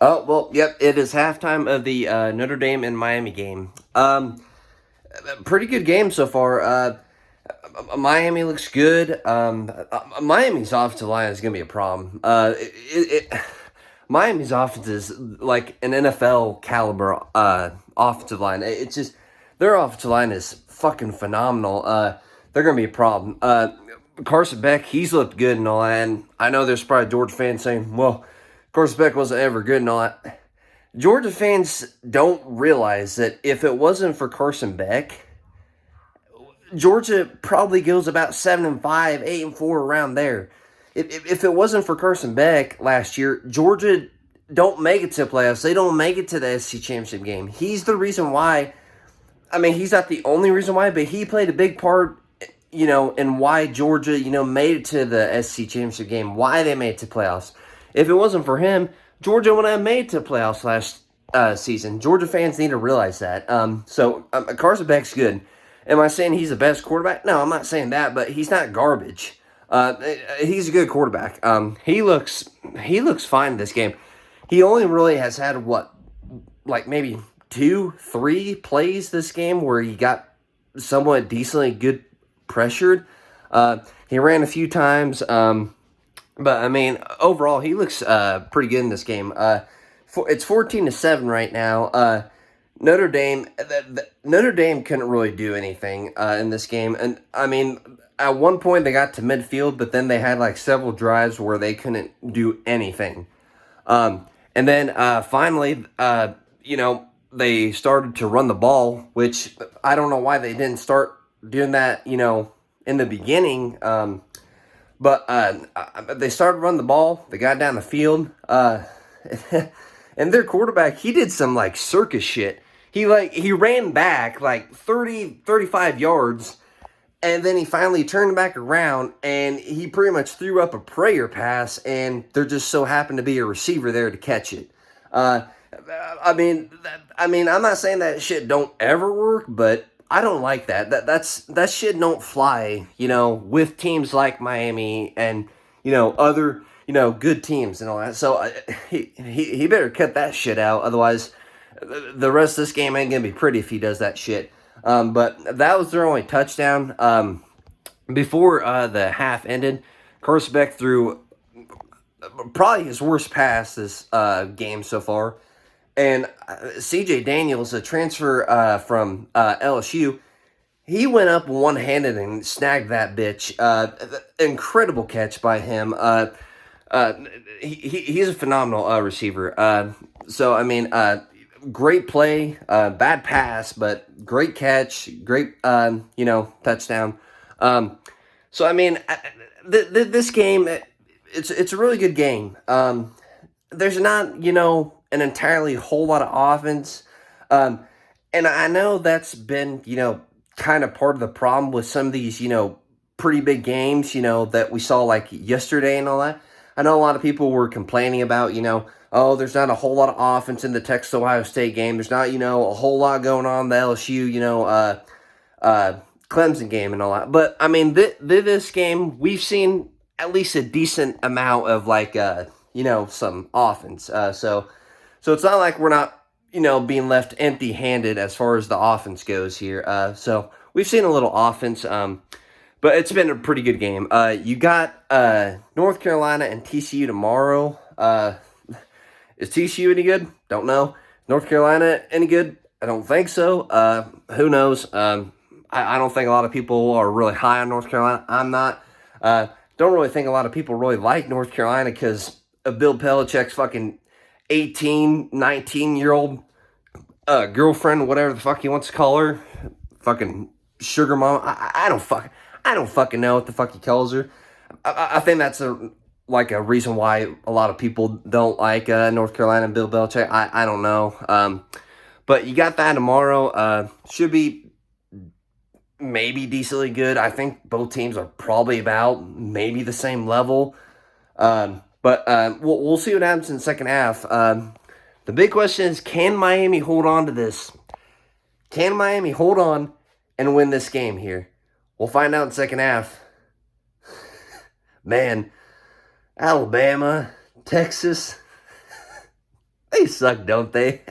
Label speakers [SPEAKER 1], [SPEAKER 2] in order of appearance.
[SPEAKER 1] Oh, well, yep, it is halftime of the Notre Dame and Miami game. Pretty good game so far. Miami looks good. Miami's offensive line is going to be a problem. Miami's offense is like an NFL caliber offensive line. It's just their offensive line is fucking phenomenal. They're going to be a problem. Carson Beck, he's looked good and all that. And I know there's probably Georgia fans saying, well, Carson Beck wasn't ever good and all that. Georgia fans don't realize that if it wasn't for Carson Beck, Georgia probably goes about 7-5, 8-4 around there. If it wasn't for Carson Beck last year, Georgia don't make it to the playoffs. They don't make it to the SEC championship game. He's the reason why. I mean, he's not the only reason why, but he played a big part, in why Georgia, made it to the SEC championship game, why they made it to playoffs. If it wasn't for him, Georgia wouldn't have made it to playoffs last season. Georgia fans need to realize that. Carson Beck's good. Am I saying he's the best quarterback? No, I'm not saying that, but he's not garbage. He's a good quarterback. He looks fine in this game. He only really has had maybe 2-3 plays this game where he got somewhat decently good pressured. He ran a few times, but I mean overall he looks pretty good in this game. It's 14-7 right now. Notre Dame couldn't really do anything in this game, and I mean at one point they got to midfield, but then they had like several drives where they couldn't do anything. And then finally, they started to run the ball, which I don't know why they didn't start doing that, in the beginning. But they started running the ball. They got down the field. And their quarterback, he did some like circus shit. He ran back like 30, 35 yards, and then he finally turned back around, and he pretty much threw up a prayer pass, and there just so happened to be a receiver there to catch it. I mean, I'm not saying that shit don't ever work, but I don't like that. That shit don't fly, with teams like Miami and, other, good teams and all that. So he better cut that shit out. Otherwise, the rest of this game ain't going to be pretty if he does that shit. But that was their only touchdown. Before the half ended, Carson Beck threw probably his worst pass this game so far. And C.J. Daniels, a transfer from LSU, he went up one-handed and snagged that bitch. Incredible catch by him. He's a phenomenal receiver. Great play, bad pass, but great catch, great, touchdown. This game, it's a really good game. There's not, an entirely whole lot of offense. And I know that's been, kind of part of the problem with some of these, pretty big games, that we saw like yesterday and all that. I know a lot of people were complaining about, oh, there's not a whole lot of offense in the Texas Ohio State game. There's not, a whole lot going on in the LSU, Clemson game and all that. But I mean, this game, we've seen at least a decent amount of like, some offense. So it's not like we're not, being left empty-handed as far as the offense goes here. So we've seen a little offense, but it's been a pretty good game. You got North Carolina and TCU tomorrow. Is TCU any good? Don't know. North Carolina any good? I don't think so. Who knows? I don't think a lot of people are really high on North Carolina. I'm not. Don't really think a lot of people really like North Carolina because of Bill Belichick's fucking 18, 19-year-old girlfriend, whatever the fuck he wants to call her. Fucking sugar mama. I don't fucking know what the fuck he calls her. I think that's a reason why a lot of people don't like North Carolina and Bill Belichick. I don't know. But you got that tomorrow. Should be maybe decently good. I think both teams are probably about maybe the same level. But we'll see what happens in the second half. The big question is, can Miami hold on to this? Can Miami hold on and win this game here? We'll find out in the second half. Man, Alabama, Texas, they they suck, don't they?